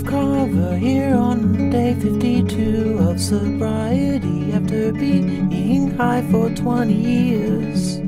of Carver here on day 52 of sobriety after being high for 20 years.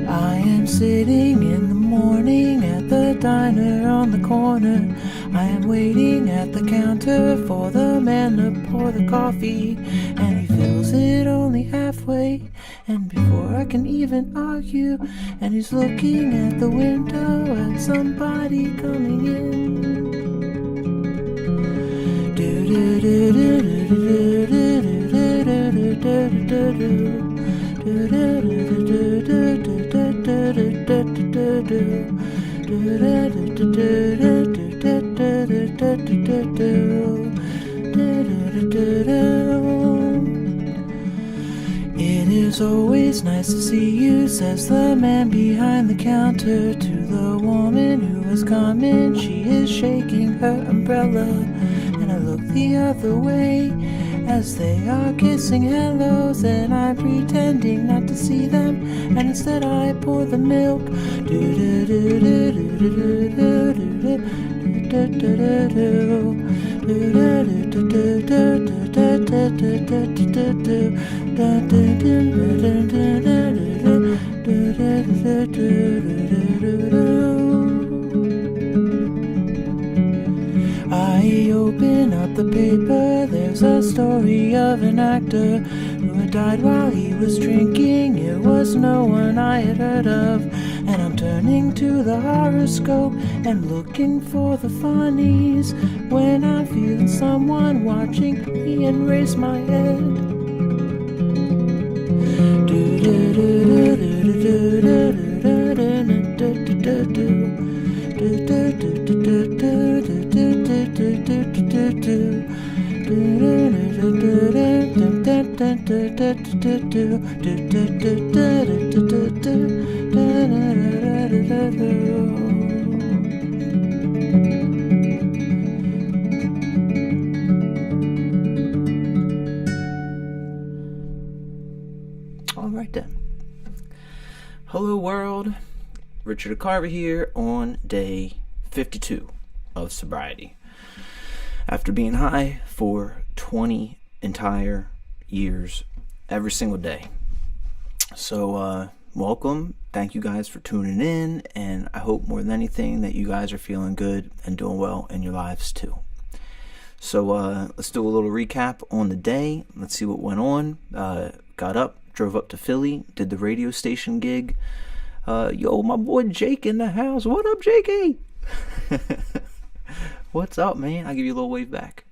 I am sitting in the morning at the diner on the corner. I am waiting at the counter for the man to pour the coffee, and he fills it only halfway, and before I can even argue, and he's looking at the window at somebody coming in. It is always nice to see you, says the man behind the counter to the woman who is coming. She is shaking her umbrella, and I look the other way as they are kissing hellos, and I'm pretending not to see them, and instead I pour the milk. I open up the paper, there's a story of an actor who had died while he was drinking. It was no one I had heard of, and I'm turning to the horoscope and looking for the funnies when I'm feeling someone watching me and raise my head. All right then. Hello world, Richard Carver here on day 52 of sobriety. After being high for 20 entire years, every single day. So, welcome. Thank you guys for tuning in, and I hope more than anything that you guys are feeling good and doing well in your lives too. So, let's do a little recap on the day. Let's see what went on. Got up, drove up to Philly, did the radio station gig. Yo, my boy Jake in the house. What up, Jakey? What's up, man? I'll give you a little wave back.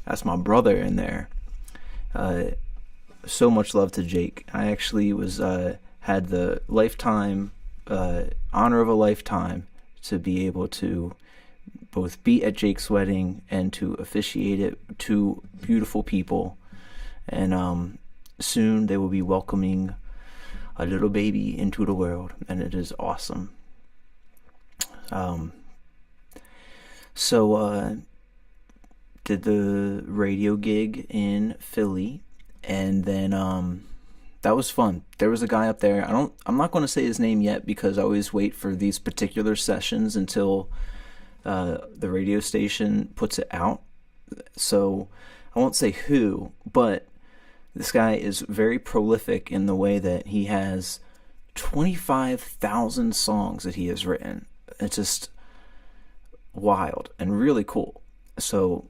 That's my brother in there. So much love to Jake. I actually had the lifetime honor of a lifetime to be able to both be at Jake's wedding and to officiate it. Two beautiful people, and soon they will be welcoming a little baby into the world, and it is awesome. So did the radio gig in Philly, and then that was fun. There was a guy up there. I'm not going to say his name yet because I always wait for these particular sessions until the radio station puts it out. So I won't say who, but this guy is very prolific in the way that he has 25,000 songs that he has written. It's just wild and really cool. So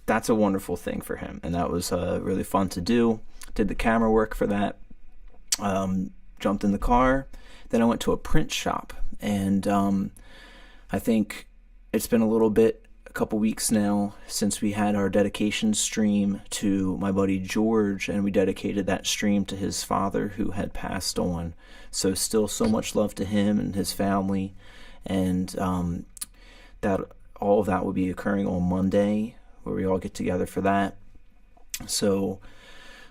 that's a wonderful thing for him, and that was really fun to do. Did the camera work for that. Jumped in the car. Then I went to a print shop, and I think it's been a little bit couple weeks now since we had our dedication stream to my buddy George, and we dedicated that stream to his father who had passed on. So still so much love to him and his family, and that all of that will be occurring on Monday, where we all get together for that. So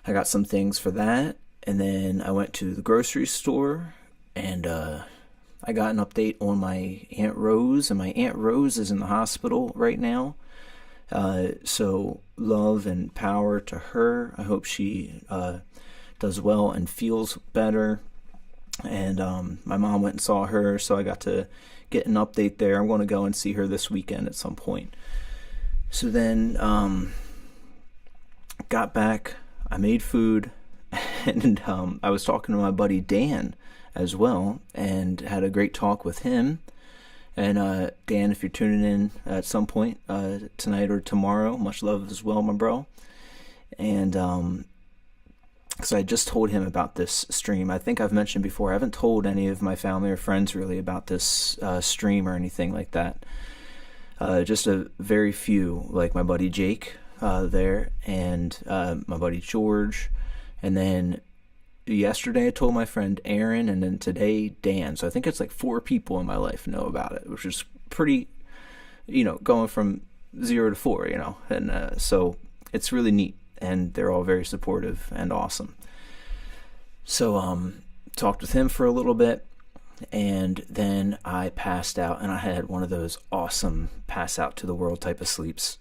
I got some things for that, and then I went to the grocery store, and I got an update on my Aunt Rose, and my Aunt Rose is in the hospital right now. So love and power to her. I hope she does well and feels better. And my mom went and saw her, so I got to get an update there. I'm going to go and see her this weekend at some point. So then got back, I made food, and I was talking to my buddy Dan as well, and had a great talk with him. And Dan, if you're tuning in at some point tonight or tomorrow, much love as well, my bro. And because I just told him about this stream. I think I've mentioned before, I haven't told any of my family or friends really about this stream or anything like that. Just a very few, like my buddy Jake there, and my buddy George, and then yesterday I told my friend Aaron, and then today Dan. So I think it's like 4 people in my life know about it, which is pretty, going from 0 to 4, and so it's really neat, and they're all very supportive and awesome. So talked with him for a little bit, and then I passed out, and I had one of those awesome pass out to the world type of sleeps.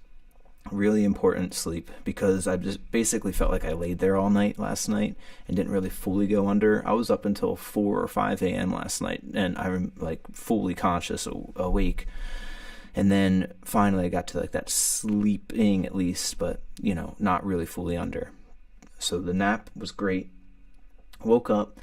Really important sleep, because I just basically felt like I laid there all night last night and didn't really fully go under. I was up until 4 or 5 a.m. last night, and I'm like fully conscious, awake. And then finally I got to like that sleeping at least, but not really fully under. So the nap was great. Woke up,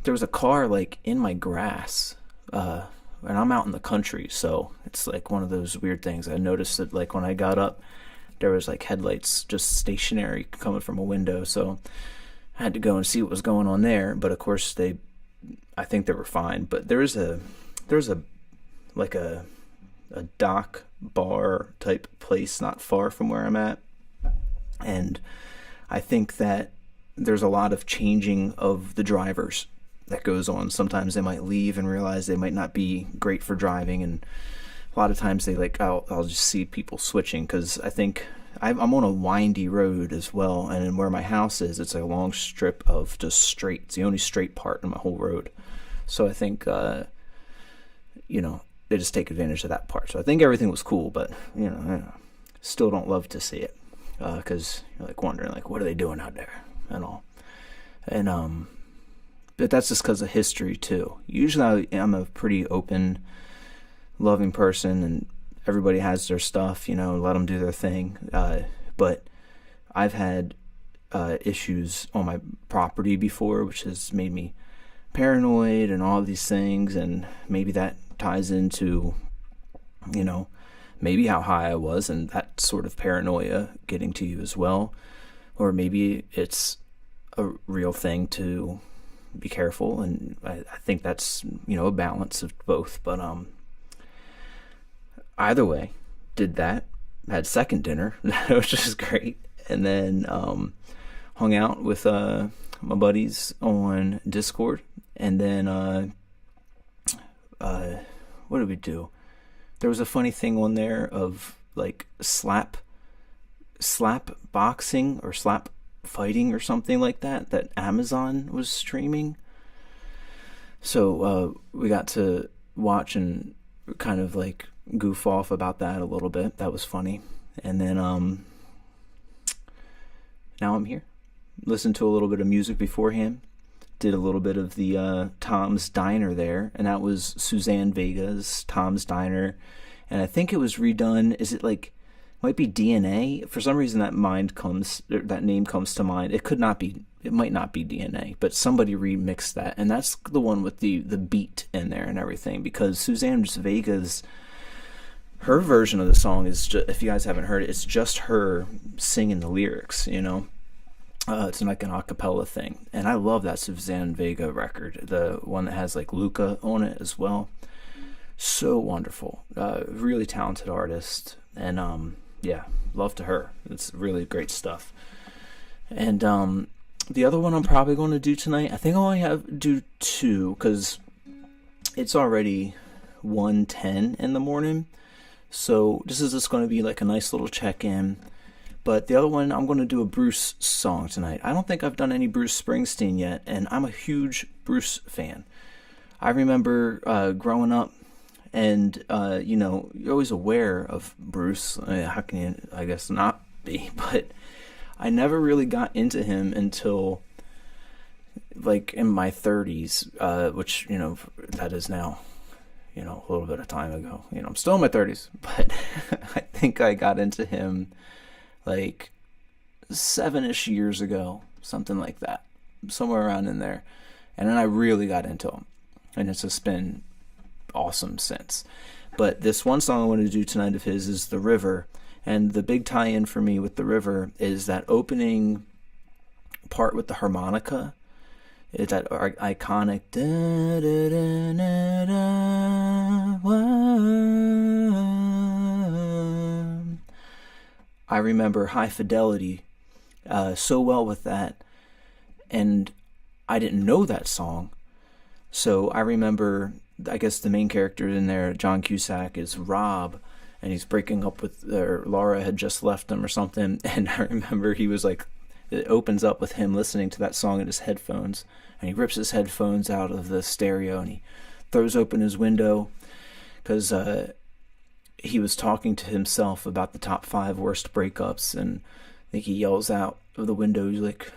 there was a car like in my grass, and I'm out in the country, so it's like one of those weird things. I noticed that like when I got up, there was like headlights just stationary coming from a window, so I had to go and see what was going on there. But of course I think they were fine. But there's a dock bar type place not far from where I'm at, and I think that there's a lot of changing of the drivers that goes on. Sometimes they might leave and realize they might not be great for driving, and a lot of times they I'll just see people switching, because I think I'm on a windy road as well, and where my house is, it's a long strip of just straight. It's the only straight part in my whole road. So I think they just take advantage of that part. So I think everything was cool, but still don't love to see it, because you're like wondering like, what are they doing out there and all. And but that's just because of history too. Usually I'm a pretty open, loving person, and everybody has their stuff, let them do their thing. But I've had issues on my property before, which has made me paranoid and all these things, and maybe that ties into, maybe how high I was and that sort of paranoia getting to you as well. Or maybe it's a real thing to be careful, and I think that's, a balance of both. But either way, did that, had second dinner, which was great, and then hung out with my buddies on Discord, and then what did we do? There was a funny thing on there of like slap boxing or slap fighting or something like that Amazon was streaming. So we got to watch and kind of like goof off about that a little bit. That was funny. And then now I'm here. Listened to a little bit of music beforehand. Did a little bit of the Tom's Diner there, and that was Susanne Vega's Tom's Diner, and I think it was redone. Is it like, might be DNA? For some reason that name comes to mind. It might not be DNA, but somebody remixed that, and that's the one with the beat in there and everything, because Susanne Vega's, her version of the song is just, if you guys haven't heard it, it's just her singing the lyrics, it's like an a cappella thing, and I love that Susanne Vega record, the one that has like Luca on it as well. So wonderful. Really talented artist. And yeah, love to her. It's really great stuff. And the other one I'm probably going to do tonight, I think I only have to do two because it's already 1:10 in the morning. So this is just going to be like a nice little check-in. But the other one, I'm going to do a Bruce song tonight. I don't think I've done any Bruce Springsteen yet, and I'm a huge Bruce fan. I remember growing up, and you're always aware of Bruce. How can you, I guess, not be? But I never really got into him until like in my 30s, which, that is now, a little bit of time ago. I'm still in my 30s, but I think I got into him like 7-ish years ago, something like that, somewhere around in there. And then I really got into him, and it's just been awesome since. But this one song I want to do tonight of his is The River. And the big tie-in for me with The River is that opening part with the harmonica. It's that iconic da, da, da, da, da, I remember High Fidelity so well with that, and I didn't know that song. So I remember, I guess the main character in there, John Cusack, is Rob, and he's breaking up with, or Laura had just left him or something, and I remember he was like, it opens up with him listening to that song in his headphones, and he rips his headphones out of the stereo, and he throws open his window, because he was talking to himself about the top 5 worst breakups, and I think he yells out of the window, he's like,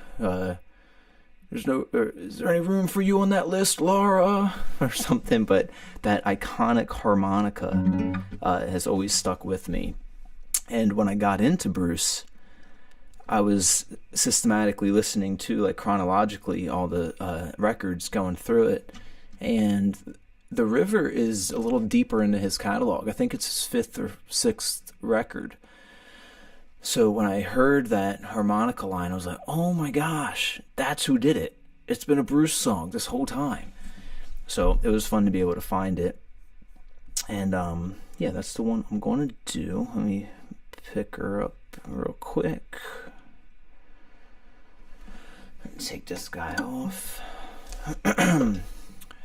is there any room for you on that list, Laura? Or something. But that iconic harmonica has always stuck with me. And when I got into Bruce, I was systematically listening to, like, chronologically, all the records, going through it. And The River is a little deeper into his catalog. I think it's his 5th or 6th record. So when I heard that harmonica line, I was like, oh my gosh, that's who did it. It's been a Bruce song this whole time. So it was fun to be able to find it. And yeah, that's the one I'm going to do. Let me pick her up real quick. Take this guy off.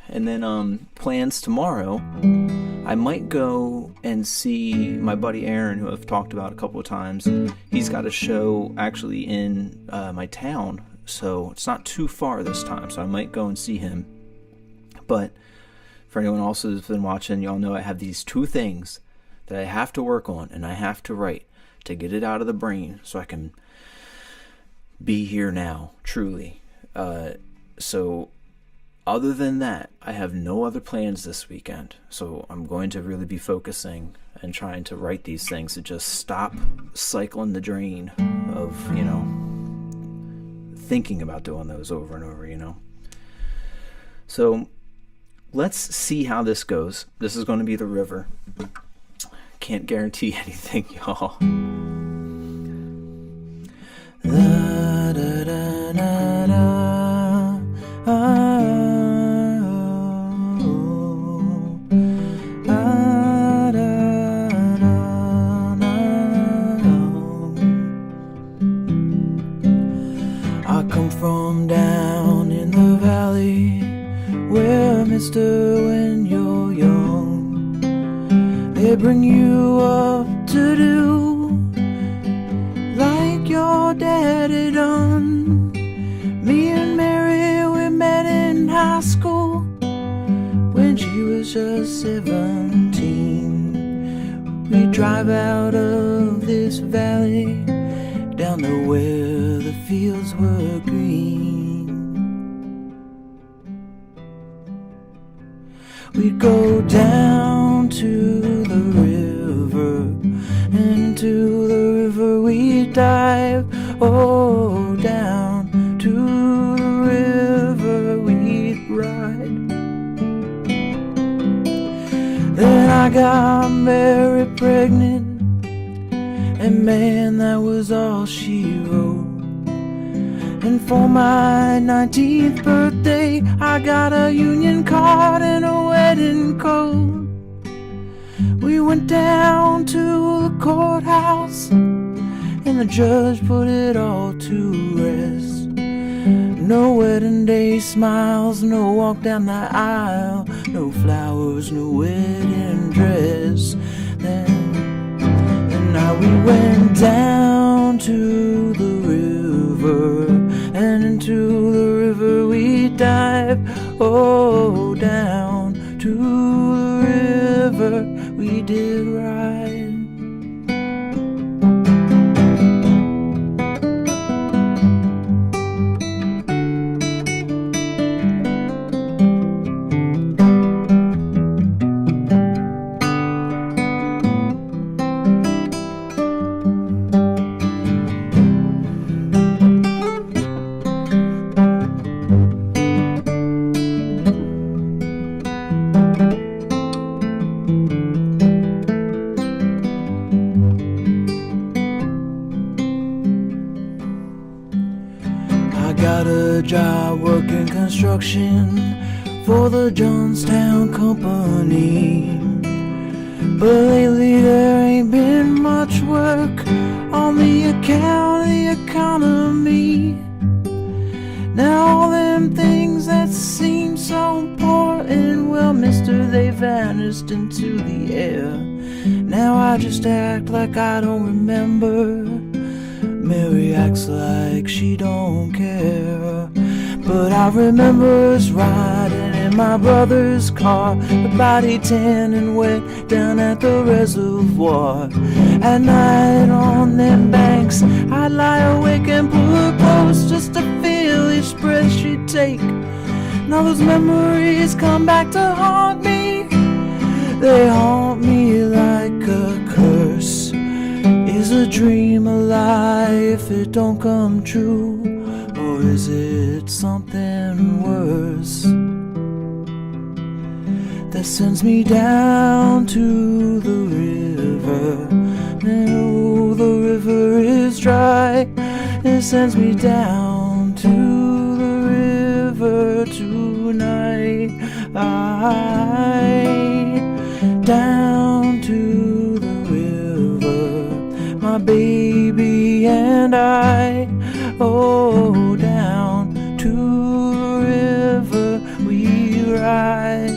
And then plans tomorrow, I might go and see my buddy Aaron, who I've talked about a couple of times. He's got a show actually in my town, so it's not too far this time, so I might go and see him. But for anyone else who's been watching, y'all know I have these 2 things that I have to work on and I have to write to get it out of the brain so I can be here now, truly. So other than that, I have no other plans this weekend. So I'm going to really be focusing and trying to write these things to just stop cycling the drain of, thinking about doing those over and over, So let's see how this goes. This is going to be The River. Can't guarantee anything, y'all. Da, da, da, da, da. I come from down in the valley where, mister, when you're young, they bring you up to do like your daddy done. Me and Mary, we met in high school when she was just 17. We drive out of this valley down to where the fields were green. We'd go down to the river, and into the river we'd dive. Oh, down to the river we'd ride. Then I got Mary pregnant, and man, that was all she wrote. And for my 19th birthday, I got a union card and a wedding coat. We went down to the courthouse, and the judge put it all to rest. No wedding day smiles, no walk down the aisle, no flowers, no wedding dress. And now we went down to the river, and into the river we dive. Oh, down to the river we did ride. Got a job working construction for the Johnstown Company, but lately there ain't been much work on the account of the economy. Now all them things that seem so important, well, mister, they vanished into the air. Now I just act like I don't remember. Mary acts like she don't care, but I remember us riding in my brother's car, about 8:10 and wet down at the reservoir. At night on them banks, I'd lie awake and pull her close just to feel each breath she'd take. Now those memories come back to haunt me. They haunt me like a curse. Is a dream a lie if it don't come true? Or is it something worse that sends me down to the river? And oh, the river is dry. It sends me down to the river tonight. Down to the river, my baby and I. Oh, down to the river we ride.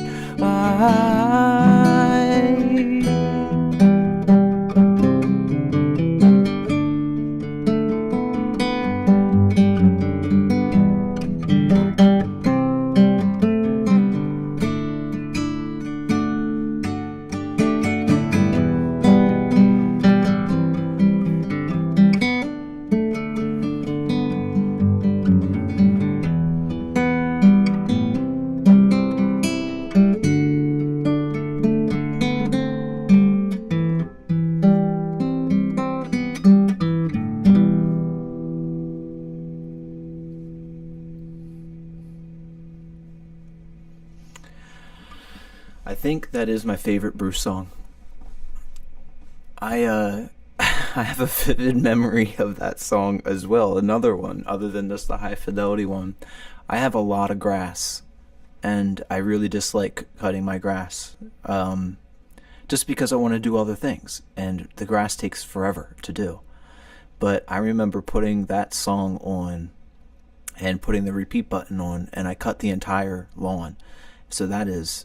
I think that is my favorite Bruce song. I have a vivid memory of that song as well. Another one, other than just the high fidelity one. I have a lot of grass, and I really dislike cutting my grass, just because I want to do other things, and the grass takes forever to do. But I remember putting that song on and putting the repeat button on, and I cut the entire lawn. So that is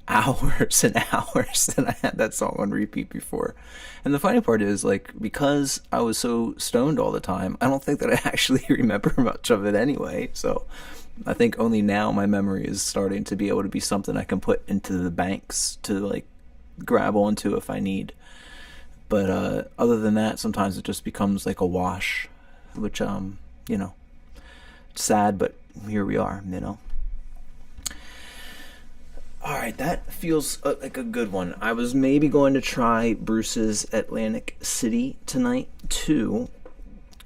hours and hours that I had that song on repeat before. And the funny part is, like, because I was so stoned all the time, I don't think that I actually remember much of it anyway. So I think only now my memory is starting to be able to be something I can put into the banks to, like, grab onto if I need. But other than that, sometimes it just becomes like a wash, which sad, but here we are, Alright, that feels like a good one. I was maybe going to try Bruce's Atlantic City tonight too,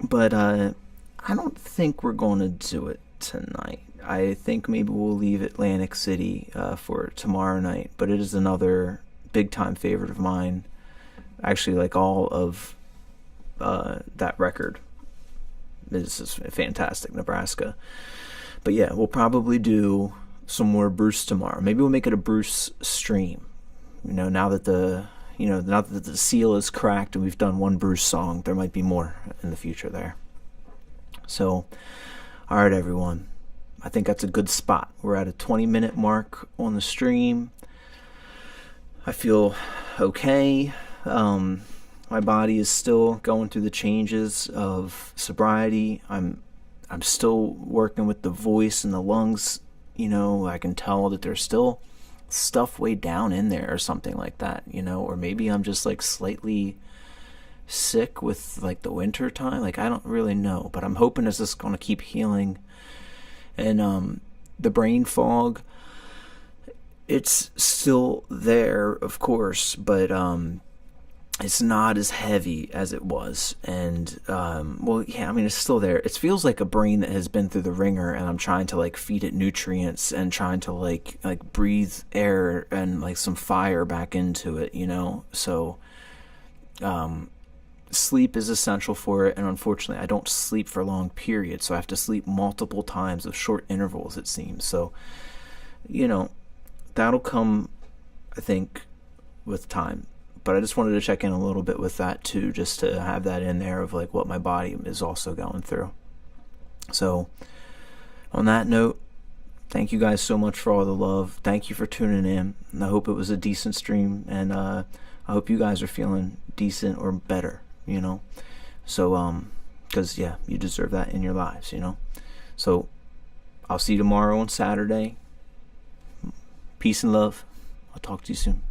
but I don't think we're going to do it tonight. I think maybe we'll leave Atlantic City for tomorrow night, but it is another big time favorite of mine. Actually, like all of that record. This is fantastic, Nebraska. But yeah, we'll probably do some more Bruce tomorrow. Maybe we'll make it a Bruce stream. Now that the now that the seal is cracked and we've done one Bruce song, there might be more in the future there. So, all right, everyone. I think that's a good spot. We're at a 20-minute mark on the stream. I feel okay. My body is still going through the changes of sobriety. I'm still working with the voice and the lungs. I can tell that there's still stuff way down in there or something like that, or maybe I'm just like slightly sick with like the winter time. Like, I don't really know, but I'm hoping it's just going to keep healing. And the brain fog, it's still there, of course, but it's not as heavy as it was. And it's still there. It feels like a brain that has been through the ringer, and I'm trying to like feed it nutrients and trying to like breathe air and like some fire back into it, so sleep is essential for it. And unfortunately I don't sleep for long periods, so I have to sleep multiple times of short intervals, it seems. So that'll come, I think, with time. But I just wanted to check in a little bit with that too, just to have that in there of like what my body is also going through. So on that note, thank you guys so much for all the love. Thank you for tuning in. And I hope it was a decent stream, and I hope you guys are feeling decent or better, So because you deserve that in your lives, So I'll see you tomorrow on Saturday. Peace and love. I'll talk to you soon.